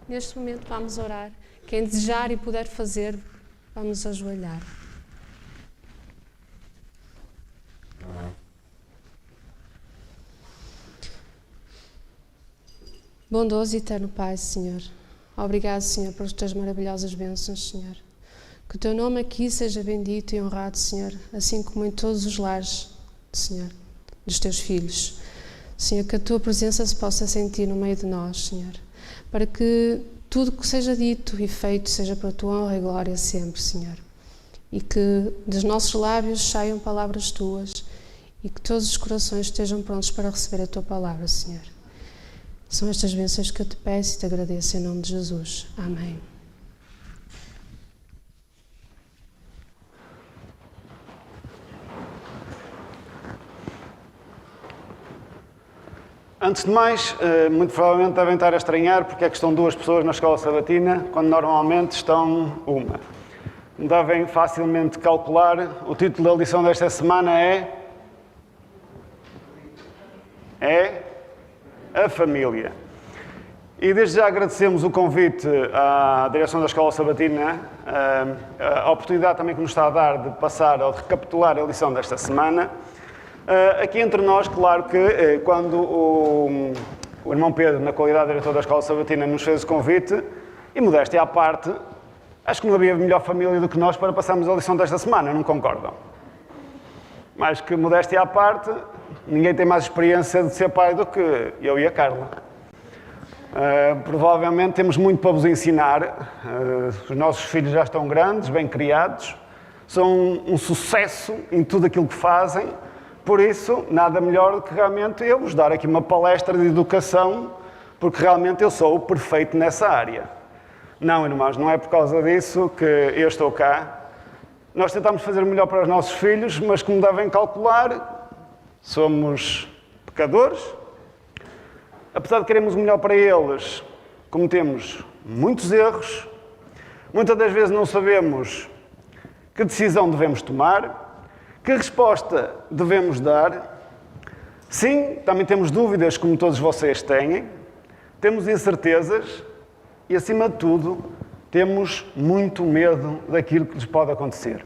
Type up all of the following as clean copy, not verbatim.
neste momento vamos orar. Quem desejar e puder fazer, vamos ajoelhar. Bondoso e eterno Pai, Senhor, obrigado, Senhor, pelas tuas maravilhosas bênçãos, Senhor. Que o teu nome aqui seja bendito e honrado, Senhor, assim como em todos os lares, Senhor, dos teus filhos. Senhor, que a tua presença se possa sentir no meio de nós, Senhor, para que tudo que seja dito e feito seja para a tua honra e glória sempre, Senhor. E que dos nossos lábios saiam palavras tuas e que todos os corações estejam prontos para receber a tua palavra, Senhor. São estas bênçãos que eu te peço e te agradeço em nome de Jesus. Amém. Antes de mais, muito provavelmente devem estar a estranhar porque é que estão duas pessoas na escola sabatina, quando normalmente estão uma. Devem facilmente calcular, o título da lição desta semana é a família. E desde já agradecemos o convite à direção da escola sabatina, a oportunidade também que nos está a dar de passar ou de recapitular a lição desta semana. Aqui entre nós, claro que quando o irmão Pedro, na qualidade de diretor da escola sabatina, nos fez o convite, e modéstia à parte, acho que não havia melhor família do que nós para passarmos a lição desta semana, não concordam? Mais que modéstia à parte, ninguém tem mais experiência de ser pai do que eu e a Carla. Provavelmente temos muito para vos ensinar. Os nossos filhos já estão grandes, bem criados, são um sucesso em tudo aquilo que fazem. Por isso, nada melhor do que realmente eu vos dar aqui uma palestra de educação, porque realmente eu sou o perfeito nessa área. Não, irmãos, não é por causa disso que eu estou cá. Nós tentamos fazer o melhor para os nossos filhos, mas como devem calcular, somos pecadores. Apesar de queremos o melhor para eles, cometemos muitos erros. Muitas das vezes não sabemos que decisão devemos tomar. Que resposta devemos dar? Sim, também temos dúvidas, como todos vocês têm. Temos incertezas e, acima de tudo, temos muito medo daquilo que lhes pode acontecer.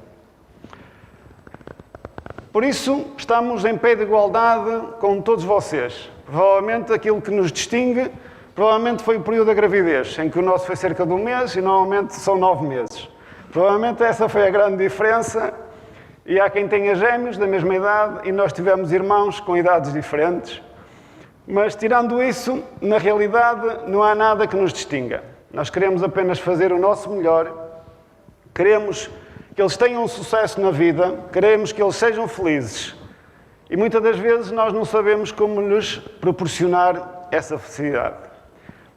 Por isso, estamos em pé de igualdade com todos vocês. Provavelmente aquilo que nos distingue, provavelmente foi o período da gravidez, em que o nosso foi cerca de 1 mês e normalmente são 9 meses. Provavelmente essa foi a grande diferença. E há quem tenha gêmeos da mesma idade e nós tivemos irmãos com idades diferentes. Mas, tirando isso, na realidade, não há nada que nos distinga. Nós queremos apenas fazer o nosso melhor. Queremos que eles tenham sucesso na vida. Queremos que eles sejam felizes. E muitas das vezes nós não sabemos como lhes proporcionar essa felicidade.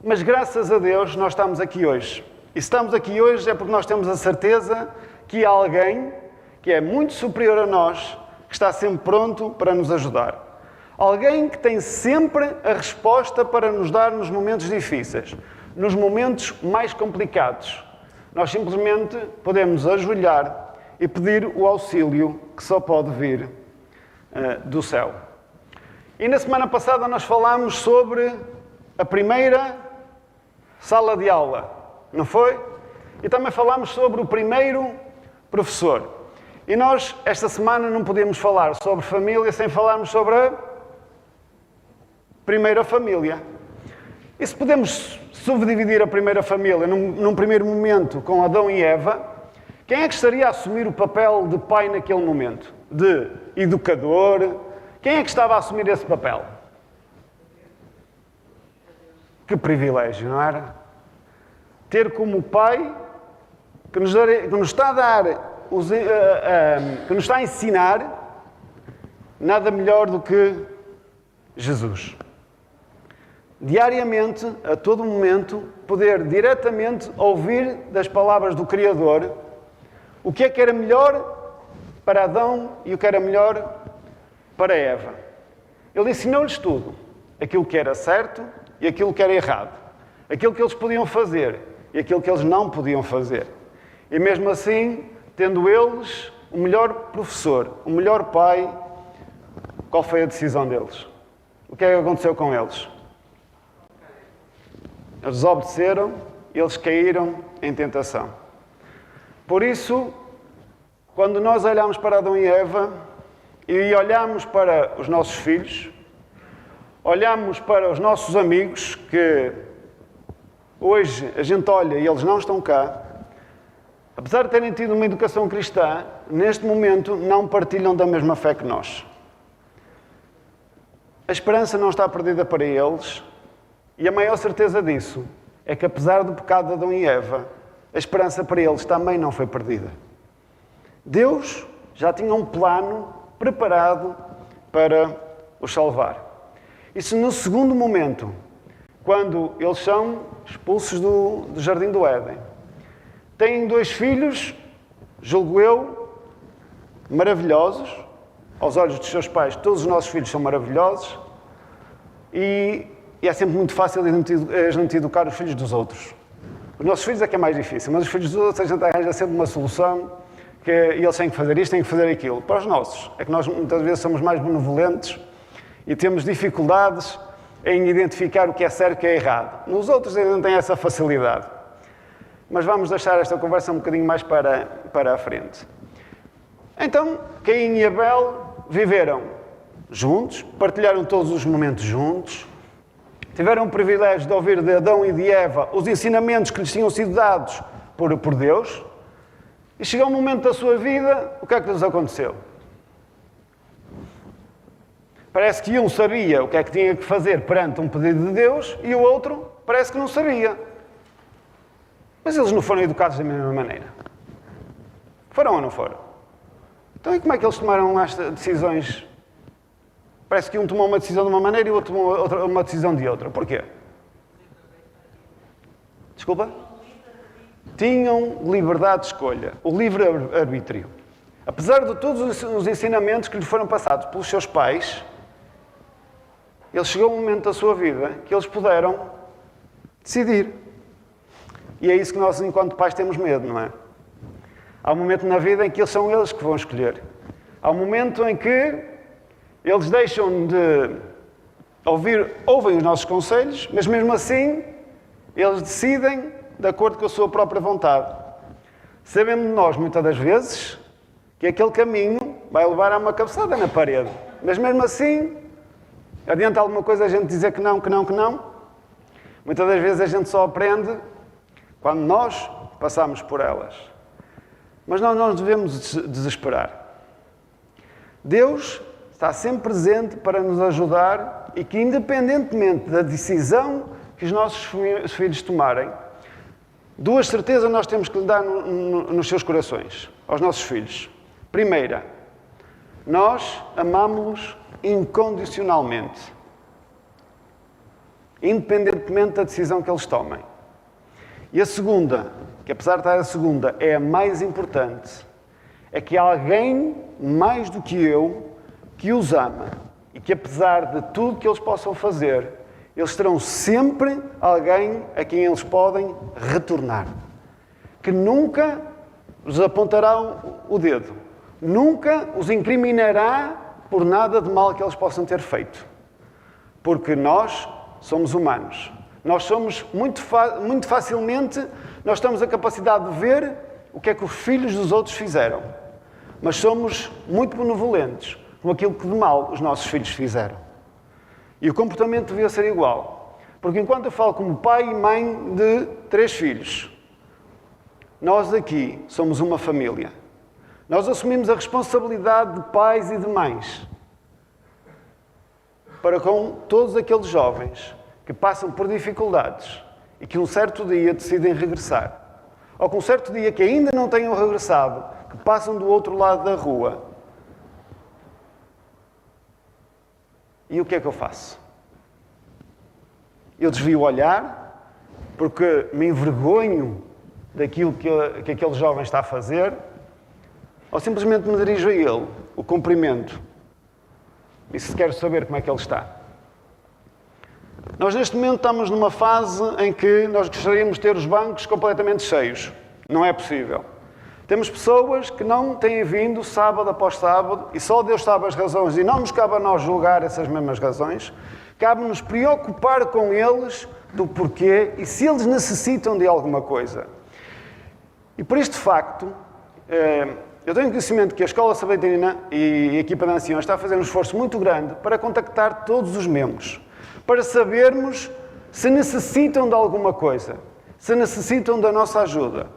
Mas, graças a Deus, nós estamos aqui hoje. E se estamos aqui hoje é porque nós temos a certeza que há alguém que é muito superior a nós, que está sempre pronto para nos ajudar. Alguém que tem sempre a resposta para nos dar nos momentos difíceis, nos momentos mais complicados. Nós simplesmente podemos ajoelhar e pedir o auxílio que só pode vir do céu. E na semana passada nós falámos sobre a primeira sala de aula, não foi? E também falámos sobre o primeiro professor. E nós, esta semana, não podemos falar sobre família sem falarmos sobre a primeira família. E se podemos subdividir a primeira família num primeiro momento com Adão e Eva, quem é que estaria a assumir o papel de pai naquele momento? De educador? Quem é que estava a assumir esse papel? Que privilégio, não era? Ter como pai que nos está a dar... que nos está a ensinar nada melhor do que Jesus. Diariamente, a todo momento, poder diretamente ouvir das palavras do Criador o que é que era melhor para Adão e o que era melhor para Eva. Ele ensinou-lhes tudo. Aquilo que era certo e aquilo que era errado. Aquilo que eles podiam fazer e aquilo que eles não podiam fazer. E mesmo assim, tendo eles o melhor professor, o melhor pai, qual foi a decisão deles? O que é que aconteceu com eles? Eles desobedeceram eles caíram em tentação. Por isso, quando nós olhamos para Adão e Eva e olhamos para os nossos filhos, olhamos para os nossos amigos, que hoje a gente olha e eles não estão cá, apesar de terem tido uma educação cristã, neste momento não partilham da mesma fé que nós. A esperança não está perdida para eles, e a maior certeza disso é que, apesar do pecado de Adão e Eva, a esperança para eles também não foi perdida. Deus já tinha um plano preparado para os salvar. E se no segundo momento, quando eles são expulsos do Jardim do Éden, têm 2 filhos, julgo eu, maravilhosos, aos olhos dos seus pais, todos os nossos filhos são maravilhosos, e é sempre muito fácil a gente educar os filhos dos outros. Os nossos filhos é que é mais difícil, mas os filhos dos outros a gente arranja sempre uma solução, que eles têm que fazer isto, têm que fazer aquilo. Para os nossos, é que nós muitas vezes somos mais benevolentes e temos dificuldades em identificar o que é certo e o que é errado. Nos outros ainda não têm essa facilidade. Mas vamos deixar esta conversa um bocadinho mais para a frente. Então, Caim e Abel viveram juntos, partilharam todos os momentos juntos, tiveram o privilégio de ouvir de Adão e de Eva os ensinamentos que lhes tinham sido dados por Deus, e chegou um momento da sua vida, o que é que lhes aconteceu? Parece que um sabia o que é que tinha que fazer perante um pedido de Deus e o outro parece que não sabia. Mas eles não foram educados da mesma maneira. Foram ou não foram? Então, e como é que eles tomaram estas decisões? Parece que um tomou uma decisão de uma maneira e o outro tomou uma decisão de outra. Porquê? Desculpa? Tinham liberdade de escolha, o livre-arbítrio. Apesar de todos os ensinamentos que lhes foram passados pelos seus pais, eles chegou um momento da sua vida que eles puderam decidir. E é isso que nós, enquanto pais, temos medo, não é? Há um momento na vida em que são eles que vão escolher. Há um momento em que eles deixam de ouvem os nossos conselhos, mas mesmo assim, eles decidem de acordo com a sua própria vontade. Sabemos nós, muitas das vezes, que aquele caminho vai levar a uma cabeçada na parede. Mas mesmo assim, adianta alguma coisa a gente dizer que não, que não, que não? Muitas das vezes a gente só aprende quando nós passamos por elas. Mas nós não devemos desesperar. Deus está sempre presente para nos ajudar e que, independentemente da decisão que os nossos filhos tomarem, 2 certezas nós temos que lhe dar nos seus corações, aos nossos filhos. Primeira, nós amamos-los incondicionalmente, independentemente da decisão que eles tomem. E a segunda, que apesar de estar a segunda, é a mais importante, é que há alguém mais do que eu que os ama e que, apesar de tudo que eles possam fazer, eles terão sempre alguém a quem eles podem retornar, que nunca os apontará o dedo, nunca os incriminará por nada de mal que eles possam ter feito. Porque nós somos humanos. Nós somos muito facilmente, nós temos a capacidade de ver o que é que os filhos dos outros fizeram. Mas somos muito benevolentes com aquilo que de mal os nossos filhos fizeram. E o comportamento devia ser igual. Porque enquanto eu falo como pai e mãe de 3 filhos, nós aqui somos uma família. Nós assumimos a responsabilidade de pais e de mães para com todos aqueles jovens que passam por dificuldades e que um certo dia decidem regressar. Ou que um certo dia que ainda não tenham regressado, que passam do outro lado da rua. E o que é que eu faço? Eu desvio o olhar, porque me envergonho daquilo que aquele jovem está a fazer, ou simplesmente me dirijo a ele, o cumprimento, e se quero saber como é que ele está. Nós neste momento estamos numa fase em que nós gostaríamos de ter os bancos completamente cheios. Não é possível. Temos pessoas que não têm vindo sábado após sábado e só Deus sabe as razões e não nos cabe a nós julgar essas mesmas razões. Cabe-nos preocupar com eles do porquê e se eles necessitam de alguma coisa. E por este facto, eu tenho conhecimento que a Escola Sabatina e a equipa de anciões está a fazer um esforço muito grande para contactar todos os membros, para sabermos se necessitam de alguma coisa, se necessitam da nossa ajuda.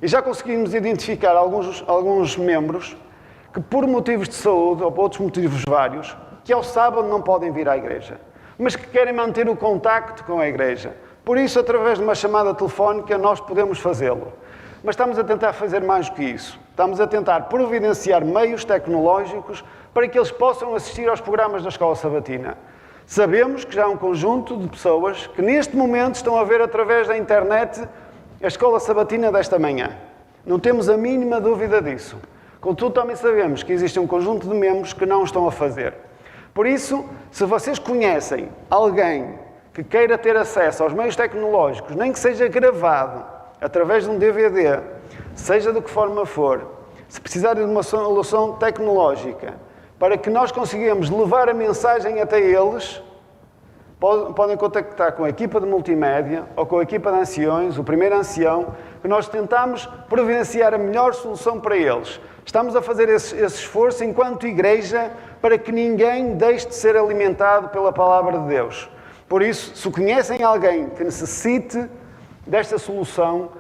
E já conseguimos identificar alguns membros que, por motivos de saúde ou por outros motivos vários, que ao sábado não podem vir à igreja, mas que querem manter o contacto com a igreja. Por isso, através de uma chamada telefónica, nós podemos fazê-lo. Mas estamos a tentar fazer mais do que isso. Estamos a tentar providenciar meios tecnológicos para que eles possam assistir aos programas da Escola Sabatina. Sabemos que já há um conjunto de pessoas que neste momento estão a ver através da internet a Escola Sabatina desta manhã. Não temos a mínima dúvida disso. Contudo, também sabemos que existe um conjunto de membros que não estão a fazer. Por isso, se vocês conhecem alguém que queira ter acesso aos meios tecnológicos, nem que seja gravado, através de um DVD, seja de que forma for, se precisarem de uma solução tecnológica, para que nós consigamos levar a mensagem até eles, podem contactar com a equipa de multimédia ou com a equipa de anciões, o primeiro ancião, que nós tentamos providenciar a melhor solução para eles. Estamos a fazer esse esforço enquanto igreja para que ninguém deixe de ser alimentado pela palavra de Deus. Por isso, se conhecem alguém que necessite desta solução,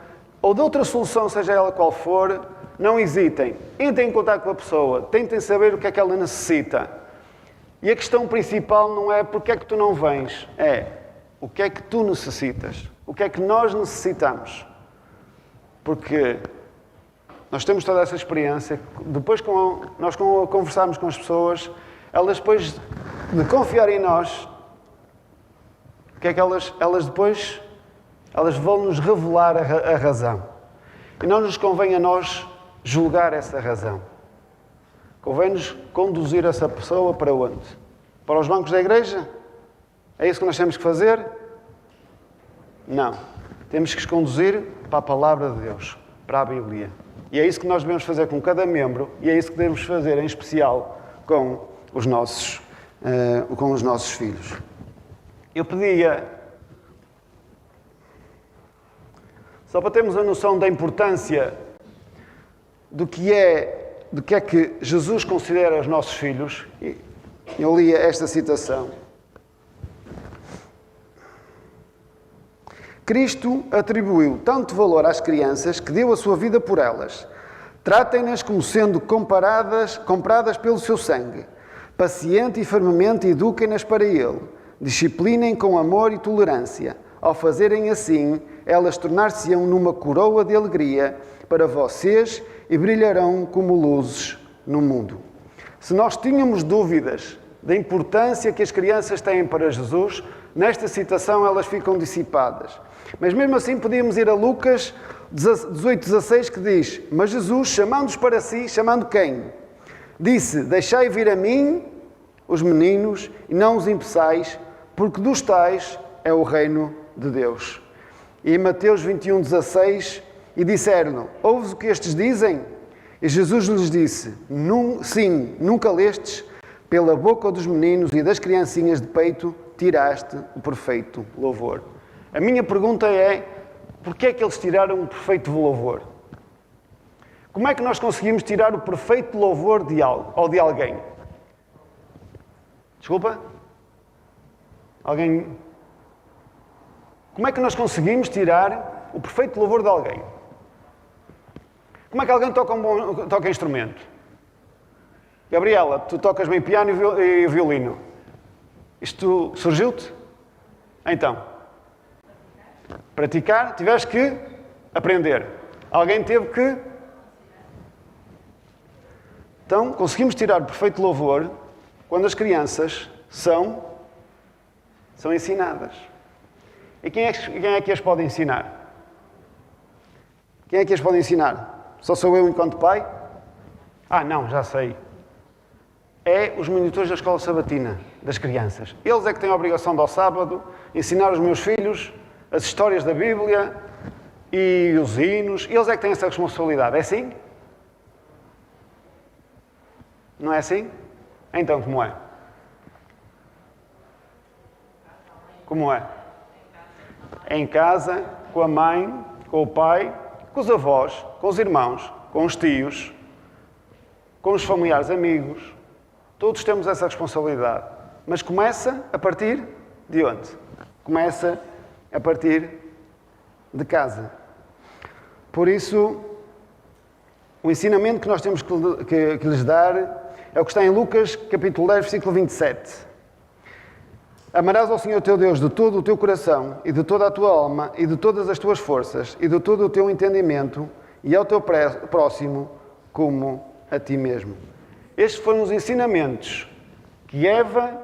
ou de outra solução, seja ela qual for, não hesitem. Entrem em contato com a pessoa, tentem saber o que é que ela necessita. E a questão principal não é porque é que tu não vens, é o que é que tu necessitas, o que é que nós necessitamos. Porque nós temos toda essa experiência, depois nós conversarmos com as pessoas, elas depois de confiar em nós, o que é que elas depois vão nos revelar a razão. E não nos convém a nós julgar essa razão. Convém-nos conduzir essa pessoa para onde? Para os bancos da igreja? É isso que nós temos que fazer? Não. Temos que os conduzir para a palavra de Deus, para a Bíblia. E é isso que nós devemos fazer com cada membro e é isso que devemos fazer em especial com os nossos filhos. Eu pedia, só para termos a noção da importância do que é que Jesus considera os nossos filhos, eu lia esta citação. Cristo atribuiu tanto valor às crianças que deu a sua vida por elas. Tratem-nas como sendo compradas pelo seu sangue. Paciente e firmemente eduquem-nas para Ele. Disciplinem com amor e tolerância. Ao fazerem assim, elas tornar-se-ão numa coroa de alegria para vocês e brilharão como luzes no mundo. Se nós tínhamos dúvidas da importância que as crianças têm para Jesus, nesta citação elas ficam dissipadas. Mas mesmo assim podíamos ir a Lucas 18:16 que diz: mas Jesus, chamando-os para si, chamando quem? Disse: deixai vir a mim os meninos e não os impeçais, porque dos tais é o reino de Deus. E em Mateus 21:16, e disseram: ouves o que estes dizem? E Jesus lhes disse: sim, nunca lestes, pela boca dos meninos e das criancinhas de peito tiraste o perfeito louvor. A minha pergunta é: porquê é que eles tiraram o perfeito louvor? Como é que nós conseguimos tirar o perfeito louvor de algo ou de alguém? Desculpa? Alguém? Como é que nós conseguimos tirar o perfeito louvor de alguém? Como é que alguém toca instrumento? Gabriela, tu tocas bem piano e violino. Isto surgiu-te? Então, praticar, tiveste que aprender. Alguém teve que... Então, conseguimos tirar o perfeito louvor quando as crianças são ensinadas. E quem é que as pode ensinar? Quem é que as pode ensinar? Só sou eu enquanto pai? Não, já sei. É os monitores da Escola Sabatina, das crianças. Eles é que têm a obrigação de, ao sábado, ensinar os meus filhos as histórias da Bíblia e os hinos. Eles é que têm essa responsabilidade. É assim? Não é assim? Então, como é? Como é? em casa, com a mãe, com o pai, com os avós, com os irmãos, com os tios, com os familiares amigos. Todos temos essa responsabilidade. Mas começa a partir de onde? Começa a partir de casa. Por isso, o ensinamento que nós temos que lhes dar é o que está em Lucas, capítulo 10, versículo 27. Amarás ao Senhor teu Deus de todo o teu coração e de toda a tua alma e de todas as tuas forças e de todo o teu entendimento e ao teu próximo como a ti mesmo. Estes foram os ensinamentos que Eva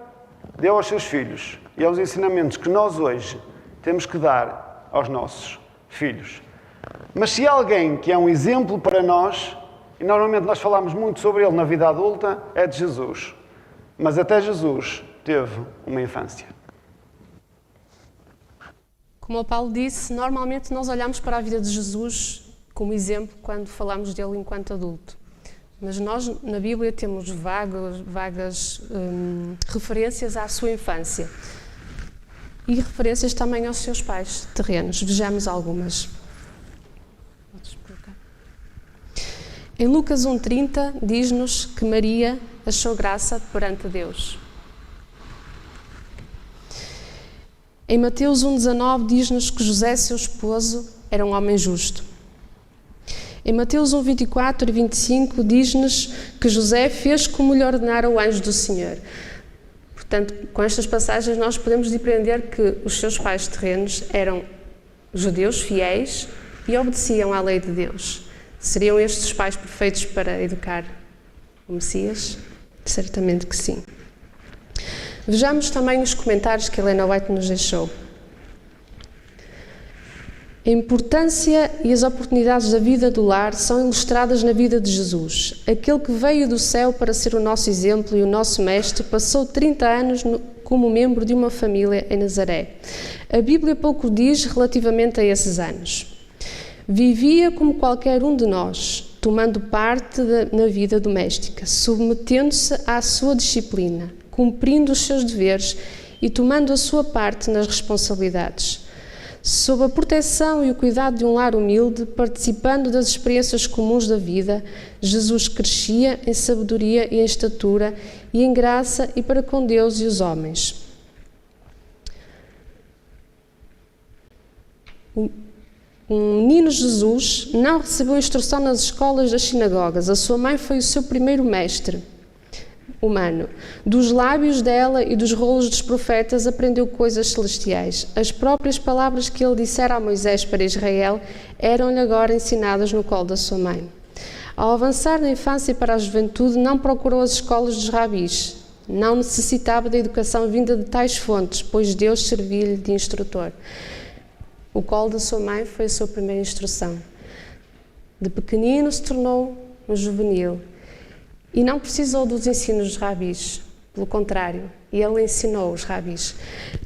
deu aos seus filhos e aos ensinamentos que nós hoje temos que dar aos nossos filhos. Mas se há alguém que é um exemplo para nós, e normalmente nós falamos muito sobre ele na vida adulta, é de Jesus. Mas até Jesus teve uma infância. Como o Paulo disse, normalmente nós olhamos para a vida de Jesus como exemplo quando falamos dele enquanto adulto. Mas nós, na Bíblia, temos vagas referências à sua infância. E referências também aos seus pais terrenos. Vejamos algumas. Em Lucas 1,30 diz-nos que Maria achou graça perante Deus. Em Mateus 1,19 diz-nos que José, seu esposo, era um homem justo. Em Mateus 1,24 e 25 diz-nos que José fez como lhe ordenara o anjo do Senhor. Portanto, com estas passagens nós podemos depreender que os seus pais terrenos eram judeus fiéis e obedeciam à lei de Deus. Seriam estes os pais perfeitos para educar o Messias? Certamente que sim. Vejamos também os comentários que Helena White nos deixou. A importância e as oportunidades da vida do lar são ilustradas na vida de Jesus. Aquele que veio do céu para ser o nosso exemplo e o nosso mestre, passou 30 anos como membro de uma família em Nazaré. A Bíblia pouco diz relativamente a esses anos. Vivia como qualquer um de nós, tomando parte na vida doméstica, submetendo-se à sua disciplina, cumprindo os seus deveres e tomando a sua parte nas responsabilidades. Sob a proteção e o cuidado de um lar humilde, participando das experiências comuns da vida, Jesus crescia em sabedoria e em estatura e em graça e para com Deus e os homens. O menino Jesus não recebeu instrução nas escolas das sinagogas. A sua mãe foi o seu primeiro mestre humano. Dos lábios dela e dos rolos dos profetas aprendeu coisas celestiais. As próprias palavras que ele dissera a Moisés para Israel eram-lhe agora ensinadas no colo da sua mãe. Ao avançar na infância para a juventude, não procurou as escolas dos rabis. Não necessitava da educação vinda de tais fontes, pois Deus servia-lhe de instrutor. O colo da sua mãe foi a sua primeira instrução. De pequenino se tornou um juvenil e não precisou dos ensinos dos rabis, pelo contrário, ele ensinou os rabis.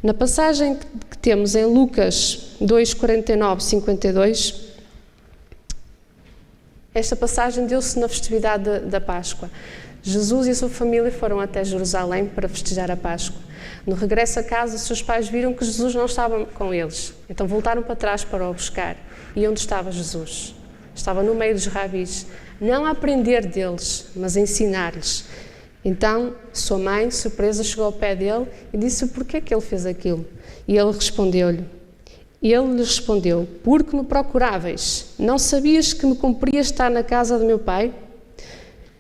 Na passagem que temos em Lucas 2, 49, 52, esta passagem deu-se na festividade da Páscoa. Jesus e a sua família foram até Jerusalém para festejar a Páscoa. No regresso a casa, seus pais viram que Jesus não estava com eles. Então voltaram para trás para o buscar. E onde estava Jesus? Estava no meio dos rabis. Não a aprender deles, mas a ensinar-lhes. Então, sua mãe, surpresa, chegou ao pé dele e disse porquê que ele fez aquilo. E ele respondeu-lhe. Ele lhe respondeu, porque me procuráveis? Não sabias que me cumpria estar na casa de meu pai?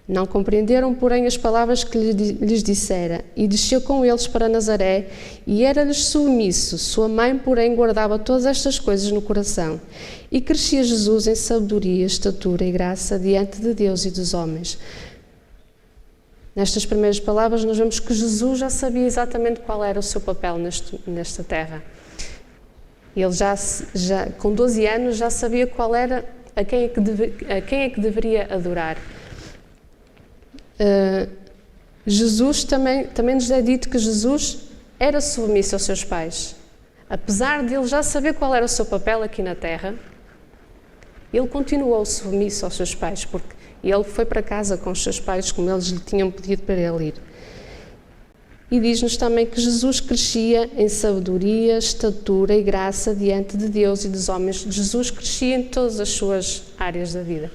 Não compreenderam, porém, as palavras que lhes dissera, e desceu com eles para Nazaré, e era-lhes submisso. Sua mãe, porém, guardava todas estas coisas no coração. E crescia Jesus em sabedoria, estatura e graça diante de Deus e dos homens. Nestas primeiras palavras, nós vemos que Jesus já sabia exatamente qual era o seu papel nesta terra. Ele já com 12 anos, já sabia qual era, a quem é que deveria adorar. Jesus também nos é dito que Jesus era submisso aos seus pais. Apesar de ele já saber qual era o seu papel aqui na terra, ele continuou submisso aos seus pais, porque ele foi para casa com os seus pais como eles lhe tinham pedido para ele ir. E diz-nos também que Jesus crescia em sabedoria, estatura e graça diante de Deus e dos homens. Jesus crescia em todas as suas áreas da vida.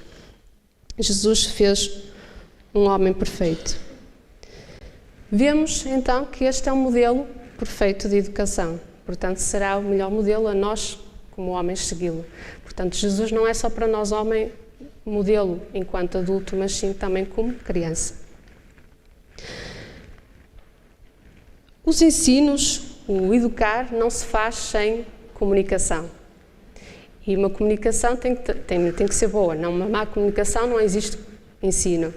Jesus fez um homem perfeito. Vemos então que este é um modelo perfeito de educação. Portanto, será o melhor modelo a nós, como homens, segui-lo. Portanto, Jesus não é só para nós, homem, modelo enquanto adulto, mas sim também como criança. Os ensinos, o educar, não se faz sem comunicação. E uma comunicação tem que ser boa. Não, uma má comunicação não existe ensino.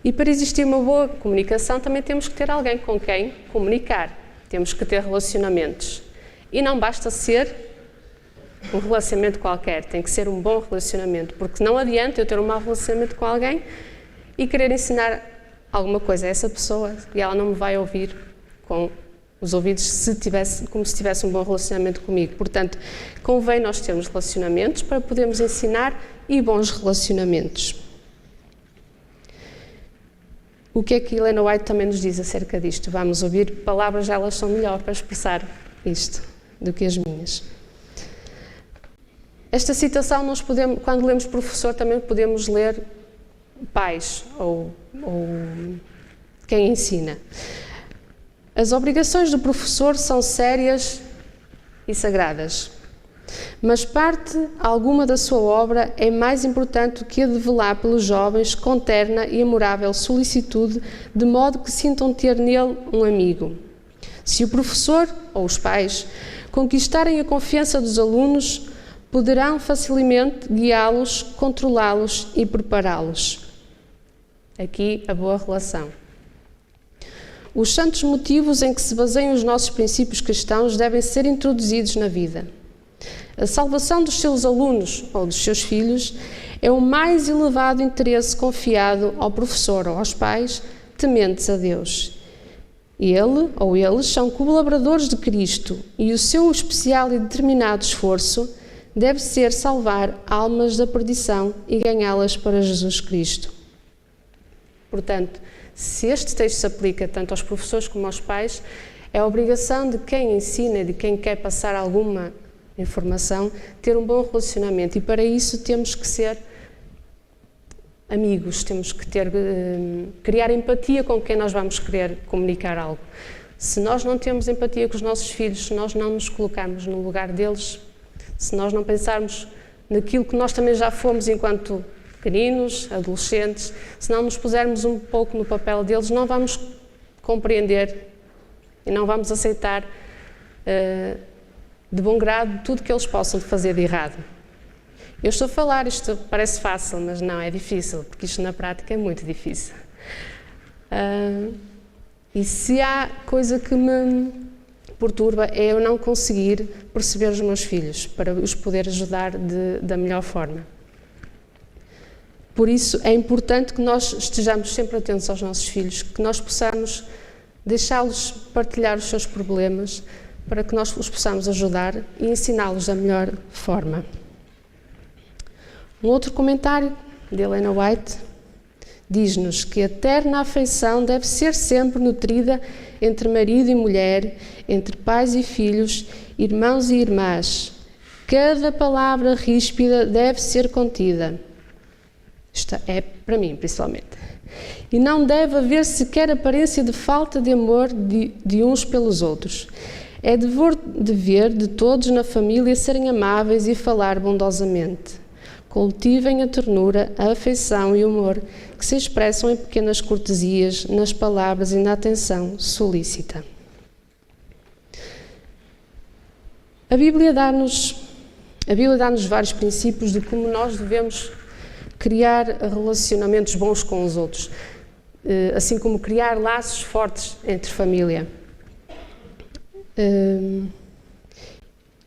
E para existir uma boa comunicação também temos que ter alguém com quem comunicar. Temos que ter relacionamentos. E não basta ser um relacionamento qualquer, tem que ser um bom relacionamento, porque não adianta eu ter um mau relacionamento com alguém e querer ensinar alguma coisa a essa pessoa e ela não me vai ouvir com os ouvidos como se tivesse um bom relacionamento comigo. Portanto, convém nós termos relacionamentos para podermos ensinar e bons relacionamentos. O que é que Helena White também nos diz acerca disto? Vamos ouvir palavras, elas são melhor para expressar isto do que as minhas. Esta citação, quando lemos professor, também podemos ler pais ou quem ensina. As obrigações do professor são sérias e sagradas, mas parte alguma da sua obra é mais importante do que a de velar pelos jovens com terna e amorável solicitude, de modo que sintam ter nele um amigo. Se o professor ou os pais conquistarem a confiança dos alunos, poderão facilmente guiá-los, controlá-los e prepará-los. Aqui a boa relação. Os santos motivos em que se baseiam os nossos princípios cristãos devem ser introduzidos na vida. A salvação dos seus alunos ou dos seus filhos é o mais elevado interesse confiado ao professor ou aos pais tementes a Deus. Ele ou eles são colaboradores de Cristo e o seu especial e determinado esforço deve ser salvar almas da perdição e ganhá-las para Jesus Cristo. Portanto, se este texto se aplica tanto aos professores como aos pais, é a obrigação de quem ensina e de quem quer passar alguma informação ter um bom relacionamento, e para isso temos que ser amigos, temos que criar empatia com quem nós vamos querer comunicar algo. Se nós não temos empatia com os nossos filhos, se nós não nos colocarmos no lugar deles, se nós não pensarmos naquilo que nós também já fomos enquanto pequeninos, adolescentes, se não nos pusermos um pouco no papel deles, não vamos compreender e não vamos aceitar de bom grado tudo que eles possam fazer de errado. Eu estou a falar, isto parece fácil, mas não, é difícil, porque isto na prática é muito difícil. E se há coisa que me perturba é eu não conseguir perceber os meus filhos, para os poder ajudar da melhor forma. Por isso é importante que nós estejamos sempre atentos aos nossos filhos, que nós possamos deixá-los partilhar os seus problemas, para que nós os possamos ajudar e ensiná-los da melhor forma. Um outro comentário de Helena White diz-nos que a terna afeição deve ser sempre nutrida entre marido e mulher, entre pais e filhos, irmãos e irmãs. Cada palavra ríspida deve ser contida. Isto é para mim, principalmente. E não deve haver sequer aparência de falta de amor de uns pelos outros. É dever de todos na família serem amáveis e falar bondosamente. Cultivem a ternura, a afeição e o humor que se expressam em pequenas cortesias, nas palavras e na atenção solícita. A Bíblia dá-nos vários princípios de como nós devemos criar relacionamentos bons com os outros, assim como criar laços fortes entre família.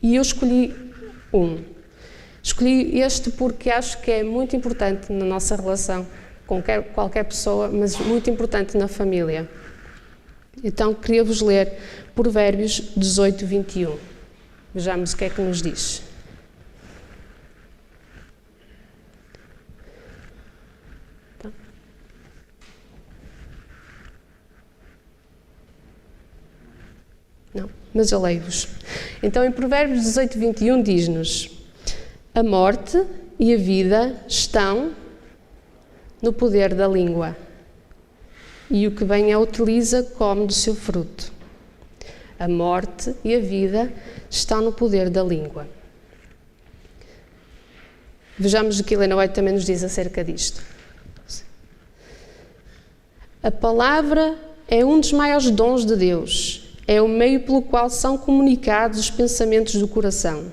E eu escolhi este porque acho que é muito importante na nossa relação com qualquer pessoa, mas muito importante na família. Então, queria-vos ler Provérbios 18, 21. Vejamos o que é que nos diz. Não, mas eu leio-vos. Então, em Provérbios 18, 21, diz-nos: a morte e a vida estão no poder da língua, e o que bem a utiliza come do seu fruto. A morte e a vida estão no poder da língua. Vejamos o que Helena White também nos diz acerca disto. A palavra é um dos maiores dons de Deus. É o meio pelo qual são comunicados os pensamentos do coração.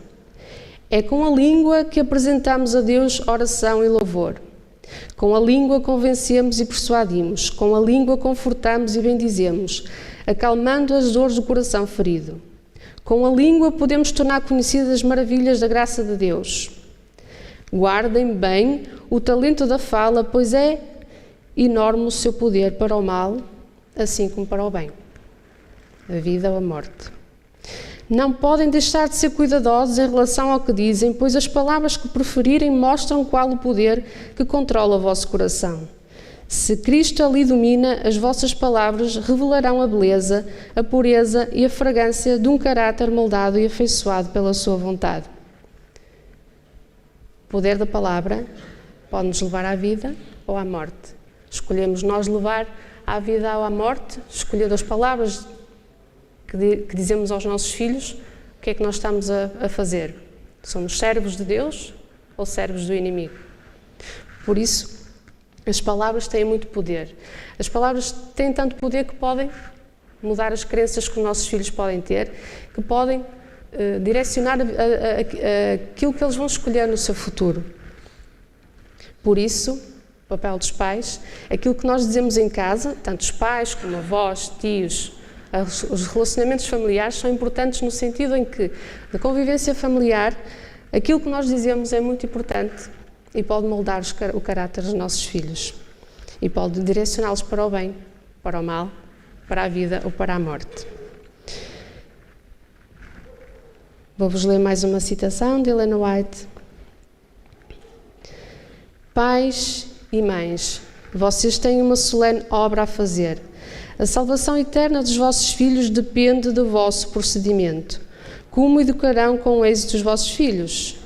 É com a língua que apresentamos a Deus oração e louvor. Com a língua convencemos e persuadimos. Com a língua confortamos e bendizemos, acalmando as dores do coração ferido. Com a língua podemos tornar conhecidas as maravilhas da graça de Deus. Guardem bem o talento da fala, pois é enorme o seu poder para o mal, assim como para o bem, a vida ou a morte. Não podem deixar de ser cuidadosos em relação ao que dizem, pois as palavras que preferirem mostram qual o poder que controla o vosso coração. Se Cristo ali domina, as vossas palavras revelarão a beleza, a pureza e a fragrância de um caráter moldado e afeiçoado pela sua vontade. O poder da palavra pode nos levar à vida ou à morte. Escolhemos nós levar à vida ou à morte, escolhendo as palavras que dizemos aos nossos filhos, o que é que nós estamos a fazer? Somos servos de Deus ou servos do inimigo? Por isso, as palavras têm muito poder. As palavras têm tanto poder que podem mudar as crenças que os nossos filhos podem ter, que podem direcionar aquilo que eles vão escolher no seu futuro. Por isso, o papel dos pais, aquilo que nós dizemos em casa, tanto os pais como avós, tios, os relacionamentos familiares são importantes no sentido em que, na convivência familiar, aquilo que nós dizemos é muito importante e pode moldar o caráter dos nossos filhos e pode direcioná-los para o bem, para o mal, para a vida ou para a morte. Vou-vos ler mais uma citação de Helena White. Pais e mães, vocês têm uma solene obra a fazer. A salvação eterna dos vossos filhos depende do vosso procedimento. Como educarão com êxito os vossos filhos?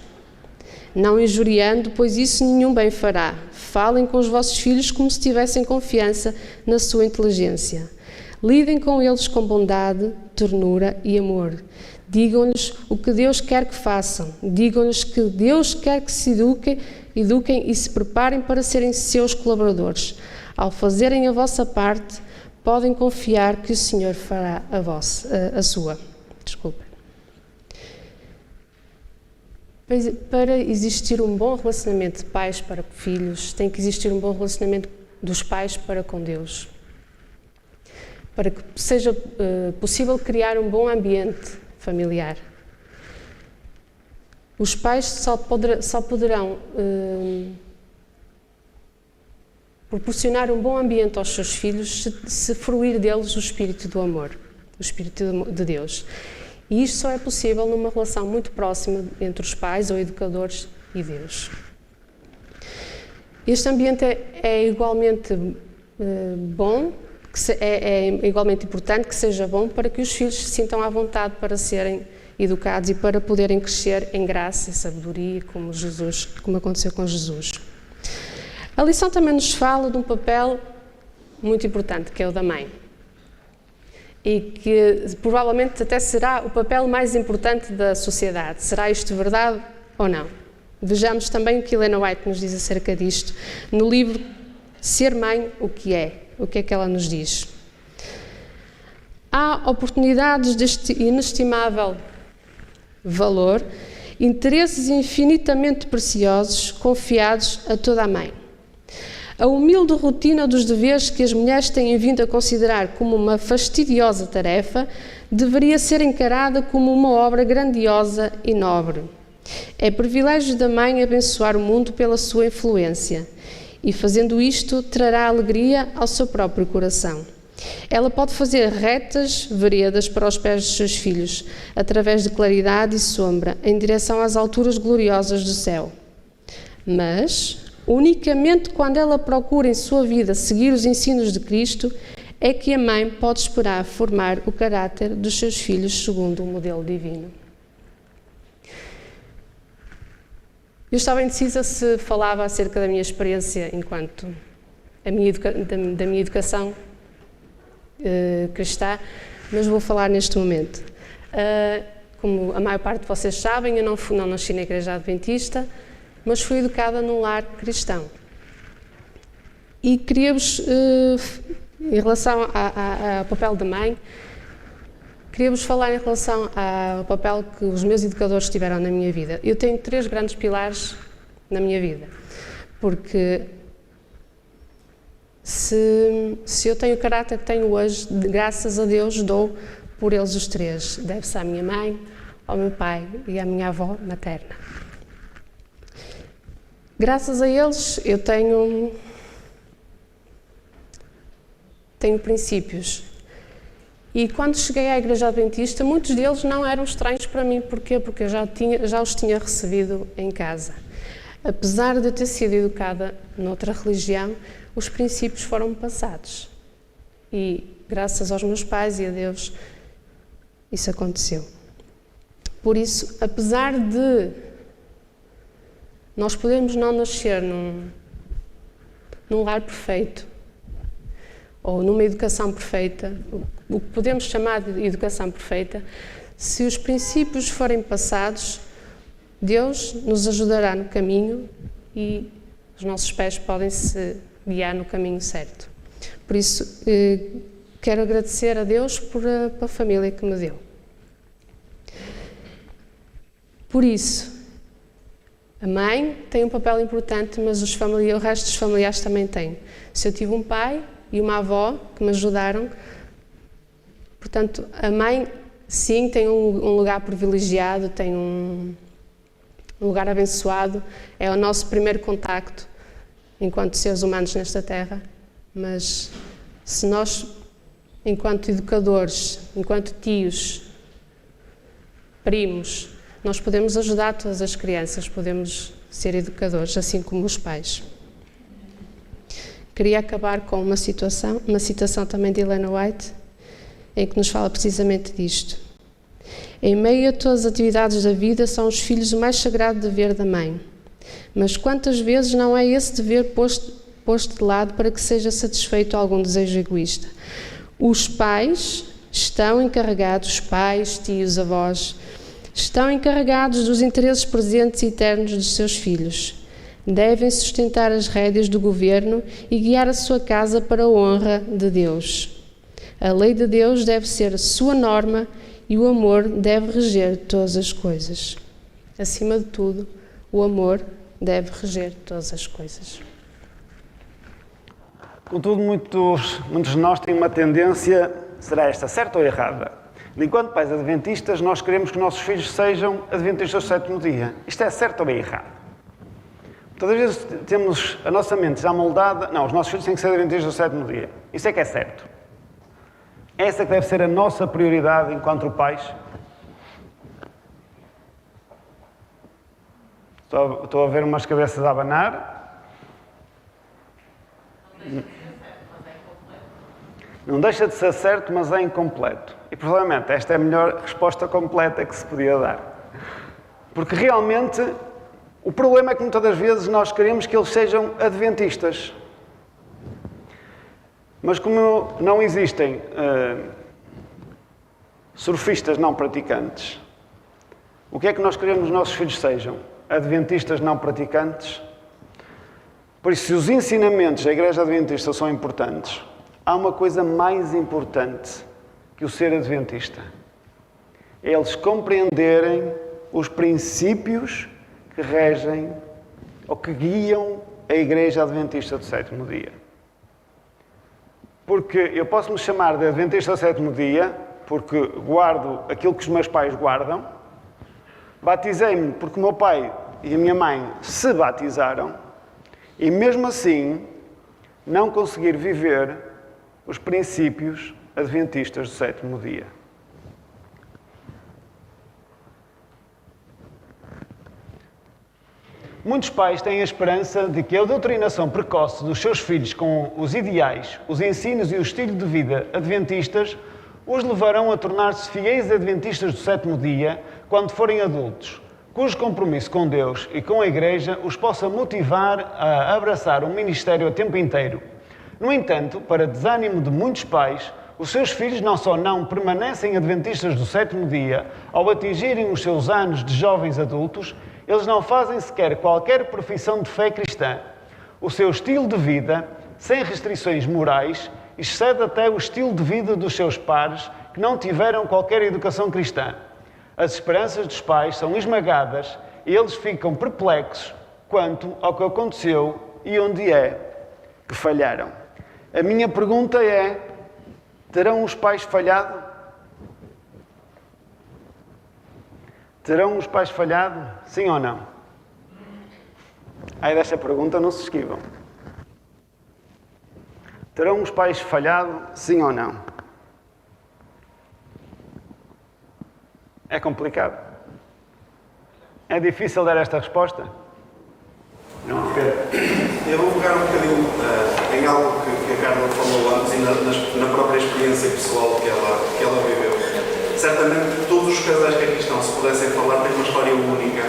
Não injuriando, pois isso nenhum bem fará. Falem com os vossos filhos como se tivessem confiança na sua inteligência. Lidem com eles com bondade, ternura e amor. Digam-lhes o que Deus quer que façam. Digam-lhes que Deus quer que se eduquem e se preparem para serem seus colaboradores. Ao fazerem a vossa parte, podem confiar que o Senhor fará a sua. Desculpa. Para existir um bom relacionamento de pais para filhos, tem que existir um bom relacionamento dos pais para com Deus. Para que seja possível criar um bom ambiente familiar. Os pais só poderão proporcionar um bom ambiente aos seus filhos se fruir deles o espírito do amor, o espírito de Deus. E isto só é possível numa relação muito próxima entre os pais ou educadores e Deus. Este ambiente é igualmente bom, é igualmente importante que seja bom para que os filhos se sintam à vontade para serem educados e para poderem crescer em graça e sabedoria, como aconteceu com Jesus. A lição também nos fala de um papel muito importante, que é o da mãe. E que provavelmente até será o papel mais importante da sociedade. Será isto verdade ou não? Vejamos também o que Helena White nos diz acerca disto no livro Ser Mãe, o que é que ela nos diz. Há oportunidades deste inestimável valor, interesses infinitamente preciosos confiados a toda a mãe. A humilde rotina dos deveres que as mulheres têm vindo a considerar como uma fastidiosa tarefa deveria ser encarada como uma obra grandiosa e nobre. É privilégio da mãe abençoar o mundo pela sua influência e, fazendo isto, trará alegria ao seu próprio coração. Ela pode fazer retas veredas para os pés dos seus filhos, através de claridade e sombra, em direção às alturas gloriosas do céu. Mas, unicamente quando ela procura em sua vida seguir os ensinos de Cristo, é que a mãe pode esperar formar o caráter dos seus filhos segundo o modelo divino. Eu estava indecisa se falava acerca da minha experiência enquanto da minha educação cristã, mas vou falar neste momento. Como a maior parte de vocês sabem, eu não nasci na Igreja Adventista, mas fui educada num lar cristão. E queria-vos, em relação ao papel de mãe, queria-vos falar em relação ao papel que os meus educadores tiveram na minha vida. Eu tenho 3 grandes pilares na minha vida, porque se eu tenho o caráter que tenho hoje, graças a Deus dou por eles os 3. Deve-se à minha mãe, ao meu pai e à minha avó materna. Graças a eles eu tenho princípios. E quando cheguei à Igreja Adventista, muitos deles não eram estranhos para mim. Porquê? Porque eu já os tinha recebido em casa. Apesar de eu ter sido educada noutra religião, os princípios foram-me passados. E graças aos meus pais e a Deus, isso aconteceu. Por isso, apesar de nós podermos não nascer num lar perfeito, ou numa educação perfeita, o que podemos chamar de educação perfeita, se os princípios forem passados, Deus nos ajudará no caminho e os nossos pés podem se guiar no caminho certo. Por isso, quero agradecer a Deus por a família que me deu. Por isso, a mãe tem um papel importante, mas o resto dos familiares também têm. Se eu tive um pai e uma avó que me ajudaram, portanto, a mãe, sim, tem um lugar privilegiado, tem um lugar abençoado, é o nosso primeiro contacto enquanto seres humanos nesta terra, mas se nós, enquanto educadores, enquanto tios, primos, nós podemos ajudar todas as crianças, podemos ser educadores, assim como os pais. Queria acabar com uma citação também de Ellen White, em que nos fala precisamente disto. Em meio a todas as atividades da vida, são os filhos o mais sagrado dever da mãe. Mas quantas vezes não é esse dever posto de lado para que seja satisfeito algum desejo egoísta? Os pais estão encarregados, pais, tios, avós, estão encarregados dos interesses presentes e eternos dos seus filhos. Devem sustentar as rédeas do governo e guiar a sua casa para a honra de Deus. A lei de Deus deve ser a sua norma e o amor deve reger todas as coisas. Acima de tudo, o amor deve reger todas as coisas. Contudo, muitos de nós têm uma tendência, será esta certa ou errada? Enquanto pais adventistas, nós queremos que nossos filhos sejam adventistas do 7º dia. Isto é certo ou é errado? Todas as vezes temos a nossa mente já moldada, não, os nossos filhos têm que ser adventistas do 7º dia. Isso é que é certo. Essa que deve ser a nossa prioridade enquanto pais. Estou a ver umas cabeças a abanar. Não deixa de ser certo, mas é incompleto. E provavelmente esta é a melhor resposta completa que se podia dar. Porque realmente o problema é que muitas das vezes nós queremos que eles sejam adventistas. Mas como não existem surfistas não praticantes, o que é que nós queremos que os nossos filhos sejam? Adventistas não praticantes? Por isso, se os ensinamentos da Igreja Adventista são importantes, há uma coisa mais importante que o ser adventista. É eles compreenderem os princípios que regem ou que guiam a Igreja Adventista do 7º dia. Porque eu posso me chamar de Adventista do 7º dia porque guardo aquilo que os meus pais guardam, batizei-me porque o meu pai e a minha mãe se batizaram e mesmo assim não conseguir viver os princípios adventistas do 7º dia. Muitos pais têm a esperança de que a doutrinação precoce dos seus filhos com os ideais, os ensinos e o estilo de vida adventistas os levarão a tornar-se fiéis adventistas do sétimo dia quando forem adultos, cujo compromisso com Deus e com a Igreja os possa motivar a abraçar um ministério a tempo inteiro. No entanto, para desânimo de muitos pais, os seus filhos não só não permanecem adventistas do sétimo dia ao atingirem os seus anos de jovens adultos, eles não fazem sequer qualquer profissão de fé cristã. O seu estilo de vida, sem restrições morais, excede até o estilo de vida dos seus pares que não tiveram qualquer educação cristã. As esperanças dos pais são esmagadas e eles ficam perplexos quanto ao que aconteceu e onde é que falharam. A minha pergunta é: terão os pais falhado? Terão os pais falhado? Sim ou não? Aí desta pergunta não se esquivam. Terão os pais falhado? Sim ou não? É complicado. É difícil dar esta resposta? Não, eu vou pegar um bocadinho em algo que a Carla falou antes e na própria experiência pessoal que ela viveu. Certamente todos os casais que aqui estão, se pudessem falar, têm uma história única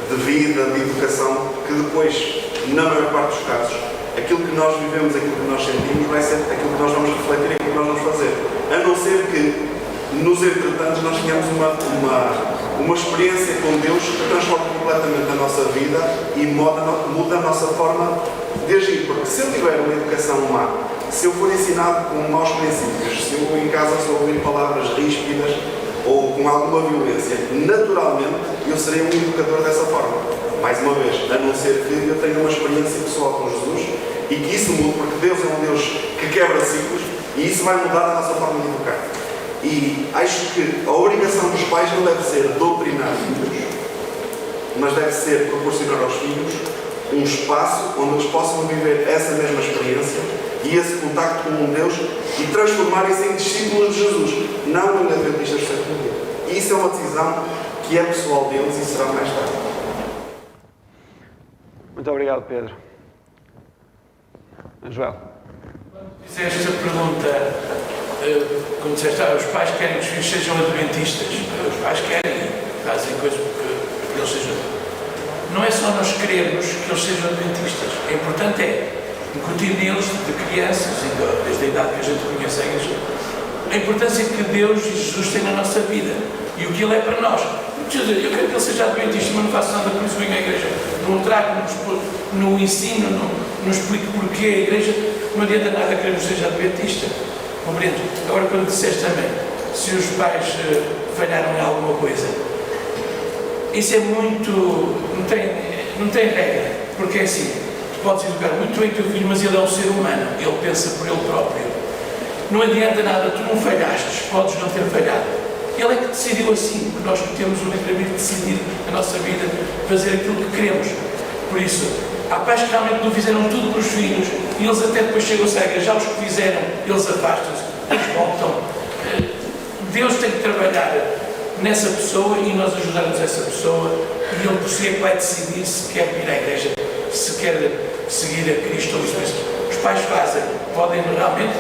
de vida, de educação, que depois, na maior parte dos casos, aquilo que nós vivemos, aquilo que nós sentimos, vai ser aquilo que nós vamos refletir e aquilo que nós vamos fazer. A não ser que, nos entretantos, nós tenhamos uma experiência com Deus que transforma completamente a nossa vida e muda a nossa forma de agir. Porque se eu tiver uma educação má, se eu for ensinado com maus princípios, se eu em casa só ouvir palavras ríspidas ou com alguma violência, naturalmente eu serei um educador dessa forma. Mais uma vez, a não ser que eu tenha uma experiência pessoal com Jesus e que isso mude, porque Deus é um Deus que quebra ciclos e isso vai mudar a nossa forma de educar. E acho que a obrigação dos pais não deve ser doutrinar filhos, mas deve ser proporcionar aos filhos um espaço onde eles possam viver essa mesma experiência e esse contacto com um Deus e transformarem-se em discípulos de Jesus, não em adventistas do sétimo dia. E isso é uma decisão que é pessoal deles e será mais tarde. Muito obrigado, Pedro. Joel. Fizeste a pergunta, como disseste, os pais querem que os filhos sejam adventistas. Os pais querem, fazem coisas porque eles sejam. Não é só nós querermos que eles sejam adventistas. O importante é incutir neles, de crianças, desde a idade que a gente conhece a igreja, a importância que Deus e Jesus têm na nossa vida e o que Ele é para nós. Eu quero que ele seja adventista, mas não faço nada por isso, venho à igreja. Não o trago, não o ensino, não explico porquê a igreja. Não adianta nada querermos seja adventista. Compreendo? Agora, quando disseste também, se os pais falharam em alguma coisa, isso é muito. Não tem regra, porque é assim, tu podes educar muito bem o teu filho, mas ele é um ser humano, ele pensa por ele próprio. Não adianta nada, tu não falhaste, podes não ter falhado. Ele é que decidiu assim, porque nós temos o livre-arbítrio de decidir a nossa vida, fazer aquilo que queremos. Por isso, há pais que realmente não fizeram tudo para os filhos e eles até depois chegam-se à igreja, já os que fizeram, eles afastam-se, eles voltam. Deus tem que trabalhar nessa pessoa e nós ajudarmos essa pessoa e ele por si é que vai decidir se quer vir à igreja, se quer seguir a Cristo ou isso mesmo. Os pais fazem, podem realmente,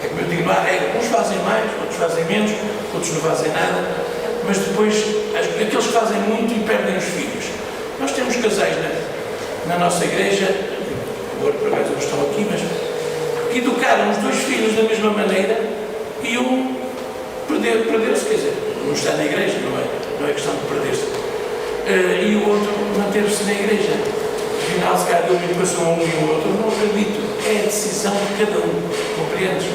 é como eu digo, não há regra, uns fazem mais, outros fazem menos, outros não fazem nada, mas depois aqueles que fazem muito e perdem os filhos. Nós temos casais na nossa igreja, agora por acaso não estão aqui, mas que educaram os dois filhos da mesma maneira e um perdeu-se, quer dizer, não está na igreja, não é questão de perder-se, e o outro manter-se na igreja. Afinal, se calhar deu uma educação a um e ao outro, não acredito, é a decisão de cada um, compreendes?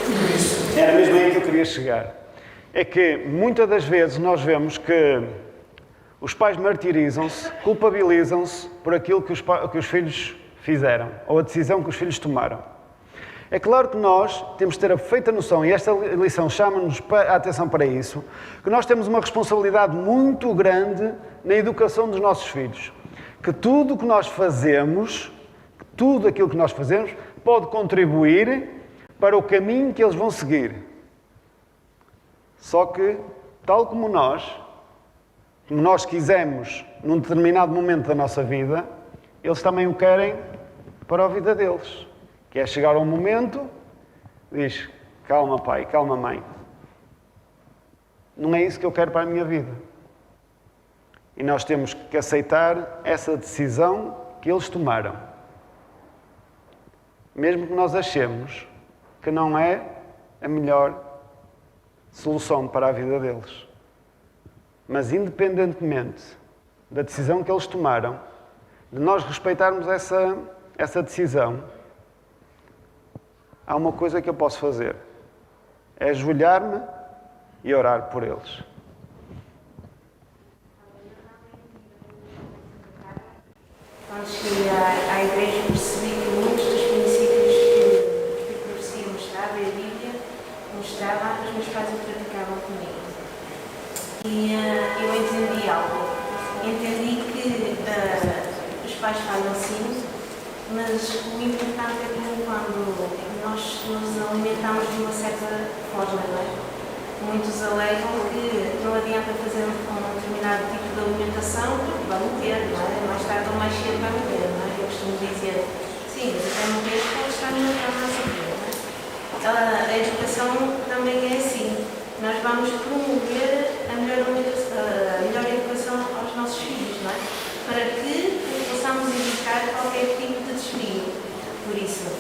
Tudo isso. Era mesmo aí que eu queria chegar. É que muitas das vezes nós vemos que os pais martirizam-se, culpabilizam-se por aquilo que os filhos fizeram, ou a decisão que os filhos tomaram. É claro que nós temos de ter a perfeita noção, e esta lição chama-nos a atenção para isso, que nós temos uma responsabilidade muito grande na educação dos nossos filhos. Que tudo o que nós fazemos, tudo aquilo que nós fazemos, pode contribuir para o caminho que eles vão seguir. Só que, tal como nós quisemos, num determinado momento da nossa vida, eles também o querem para a vida deles. Que é chegar a um momento, diz, calma pai, calma mãe. Não é isso que eu quero para a minha vida. E nós temos que aceitar essa decisão que eles tomaram. Mesmo que nós achemos que não é a melhor solução para a vida deles. Mas independentemente da decisão que eles tomaram, de nós respeitarmos essa decisão, há uma coisa que eu posso fazer. É ajoelhar-me e orar por eles. Quando cheguei à igreja, percebi que muitos dos princípios que a profecia mostrava e a Bíblia mostrava, os meus pais o praticavam comigo. E eu entendi algo. Entendi que os pais falam sim, mas o importante é que quando nós nos alimentamos de uma certa forma, não é? Muitos alegam que não adianta fazer um determinado tipo de alimentação porque vai morrer, não é? Mais tarde ou mais cedo vai morrer, não é? Eu costumo dizer, sim, mas até morrer pode estar numa cama a sofrer, não é? A educação também é assim. Nós vamos promover a melhor educação aos nossos filhos, não é? Para que possamos evitar qualquer tipo de desvio. Por isso,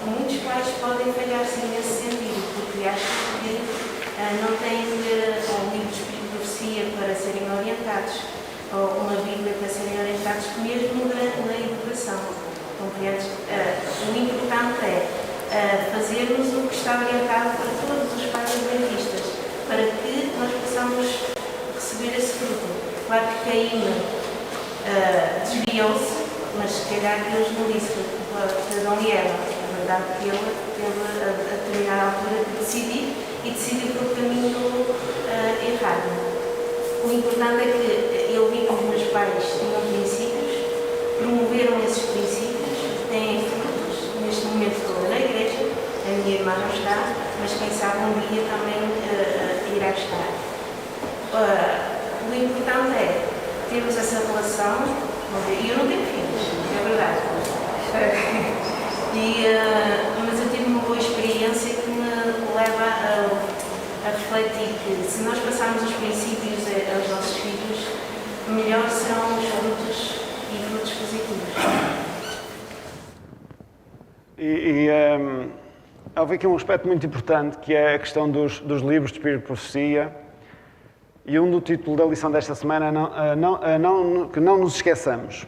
muitos pais podem falhar-se nesse sentido, porque acham que não têm livros de profecia para serem orientados, ou uma Bíblia para serem orientados, mesmo na educação. Compreendes? O importante é fazermos o que está orientado para todos os pais adventistas, para que nós possamos receber esse fruto. Claro que Caim desviou-se, mas se calhar Deus não disse para Adão e Eva. A verdade é que ele teve a determinada altura de decidir e decidiu pelo caminho errado. O importante é que eu vi que os meus pais tinham princípios, promoveram esses princípios, têm frutos. Neste momento estou na igreja, a minha irmã não está, mas quem sabe um dia também irá estar. O importante é termos essa relação, e eu não tenho filhos, é verdade. Mas eu tive uma boa experiência que me leva a refletir que se nós passarmos os princípios aos nossos filhos, melhor serão os frutos e frutos positivos. Houve aqui um aspecto muito importante que é a questão dos livros de Espírito de Profecia. E do título da lição desta semana que não nos esqueçamos.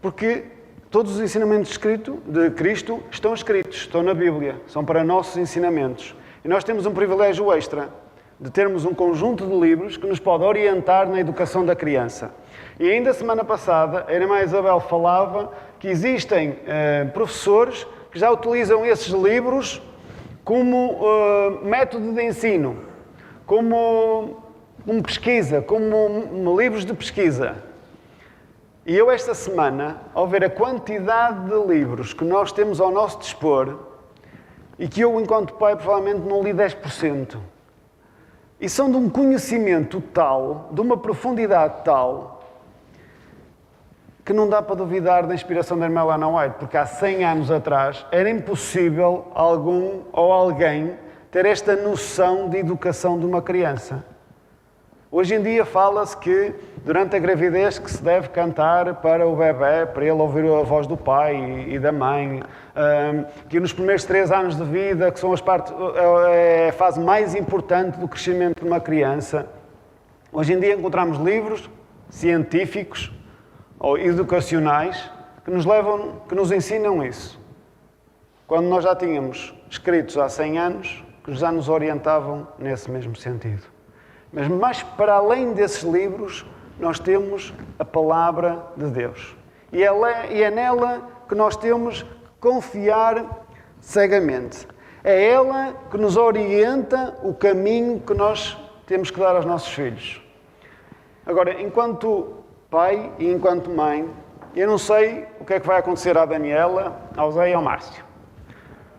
Porque todos os ensinamentos de Cristo estão escritos, estão na Bíblia, são para nossos ensinamentos. E nós temos um privilégio extra de termos um conjunto de livros que nos pode orientar na educação da criança. E ainda semana passada, a irmã Isabel falava que existem professores que já utilizam esses livros como método de ensino, como pesquisa, como livros de pesquisa. E eu esta semana, ao ver a quantidade de livros que nós temos ao nosso dispor, e que eu, enquanto pai, provavelmente não li 10%, e são de um conhecimento tal, de uma profundidade tal, que não dá para duvidar da inspiração da irmã Ellen White, porque há 100 anos atrás era impossível algum ou alguém ter esta noção de educação de uma criança. Hoje em dia fala-se que durante a gravidez que se deve cantar para o bebê, para ele ouvir a voz do pai e da mãe, que nos primeiros 3 anos de vida, que são a fase mais importante do crescimento de uma criança. Hoje em dia encontramos livros científicos ou educacionais que nos ensinam isso. Quando nós já tínhamos escritos há 100 anos, que já nos orientavam nesse mesmo sentido. Mas mais para além desses livros, nós temos a Palavra de Deus. E é nela que nós temos que confiar cegamente. É ela que nos orienta o caminho que nós temos que dar aos nossos filhos. Agora, enquanto pai e enquanto mãe, eu não sei o que é que vai acontecer à Daniela, ao Zé e ao Márcio.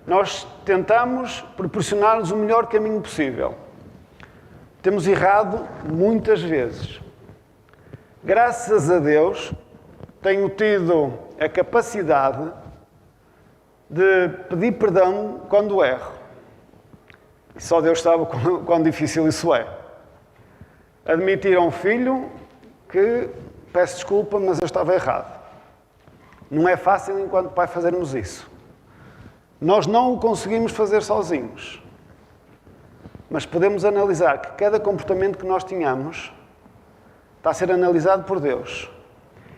Nós tentamos proporcionar-lhes o melhor caminho possível. Temos errado muitas vezes. Graças a Deus, tenho tido a capacidade de pedir perdão quando erro. E só Deus sabe quão difícil isso é. Admitir a um filho que peço desculpa, mas eu estava errado. Não é fácil enquanto pai fazermos isso. Nós não o conseguimos fazer sozinhos. Mas podemos analisar que cada comportamento que nós tenhamos está a ser analisado por Deus.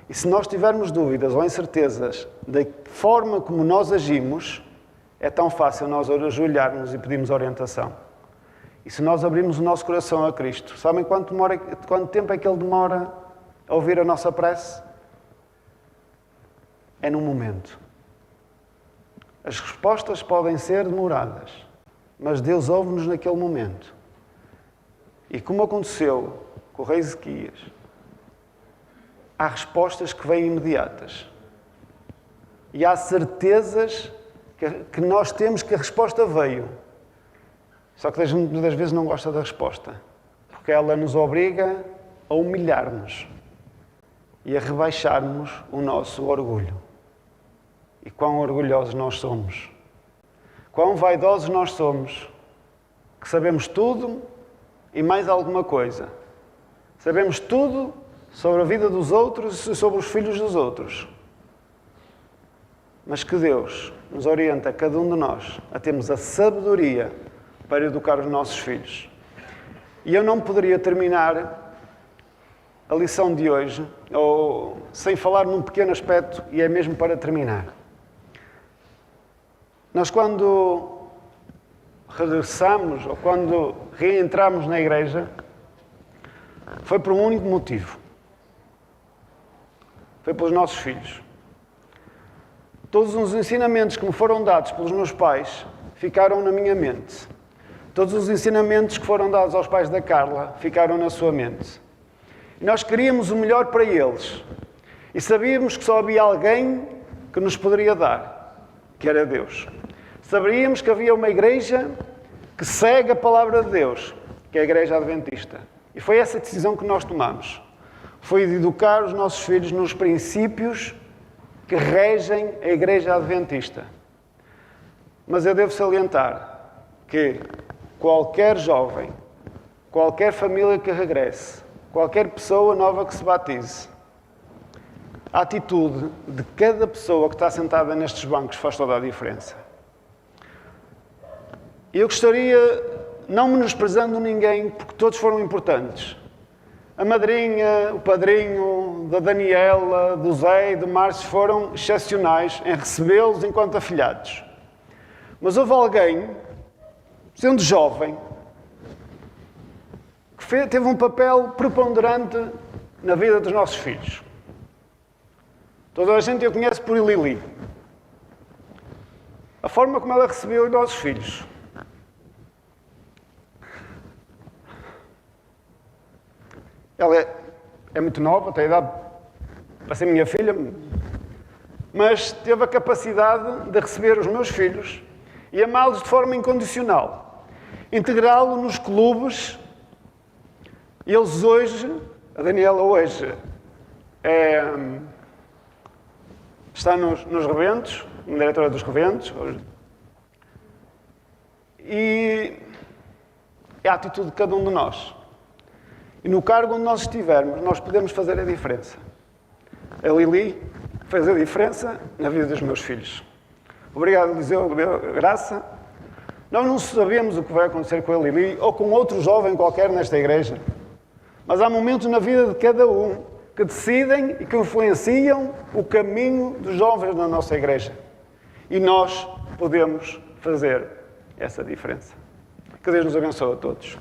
E se nós tivermos dúvidas ou incertezas da forma como nós agimos, é tão fácil nós ajoelharmos e pedirmos orientação. E se nós abrirmos o nosso coração a Cristo, sabem quanto tempo é que Ele demora a ouvir a nossa prece? É num momento. As respostas podem ser demoradas, mas Deus ouve-nos naquele momento. E como aconteceu com o rei Ezequias, há respostas que vêm imediatas. E há certezas que nós temos que a resposta veio. Só que a gente muitas vezes não gosta da resposta, porque ela nos obriga a humilhar-nos e a rebaixarmos o nosso orgulho. E quão orgulhosos nós somos. Quão vaidosos nós somos, que sabemos tudo e mais alguma coisa. Sabemos tudo sobre a vida dos outros e sobre os filhos dos outros. Mas que Deus nos orienta, cada um de nós, a termos a sabedoria para educar os nossos filhos. E eu não poderia terminar a lição de hoje sem falar num pequeno aspecto, e é mesmo para terminar. Nós, quando regressamos ou quando reentramos na igreja, foi por um único motivo. Foi pelos nossos filhos. Todos os ensinamentos que me foram dados pelos meus pais ficaram na minha mente. Todos os ensinamentos que foram dados aos pais da Carla ficaram na sua mente. E nós queríamos o melhor para eles. E sabíamos que só havia alguém que nos poderia dar, que era Deus. Sabíamos que havia uma igreja que segue a palavra de Deus, que é a Igreja Adventista. E foi essa decisão que nós tomamos. Foi de educar os nossos filhos nos princípios que regem a Igreja Adventista. Mas eu devo salientar que qualquer jovem, qualquer família que regresse, qualquer pessoa nova que se batize, a atitude de cada pessoa que está sentada nestes bancos faz toda a diferença. Eu gostaria, não menosprezando ninguém, porque todos foram importantes. A madrinha, o padrinho, da Daniela, do Zé e do Márcio foram excepcionais em recebê-los enquanto afilhados. Mas houve alguém, sendo jovem, que teve um papel preponderante na vida dos nossos filhos. Toda a gente eu conhece por Lili. A forma como ela recebeu os nossos filhos. Ela é muito nova, tem a idade para ser minha filha, mas teve a capacidade de receber os meus filhos e amá-los de forma incondicional. Integrá-los nos clubes. Eles hoje, a Daniela hoje, está nos rebentos, como diretora dos rebentos. E é a atitude de cada um de nós. E no cargo onde nós estivermos, nós podemos fazer a diferença. A Lili fez a diferença na vida dos meus filhos. Obrigado, Eliseu, graça. Nós não sabemos o que vai acontecer com a Lili ou com outro jovem qualquer nesta igreja. Mas há momentos na vida de cada um que decidem e que influenciam o caminho dos jovens na nossa igreja. E nós podemos fazer essa diferença. Que Deus nos abençoe a todos.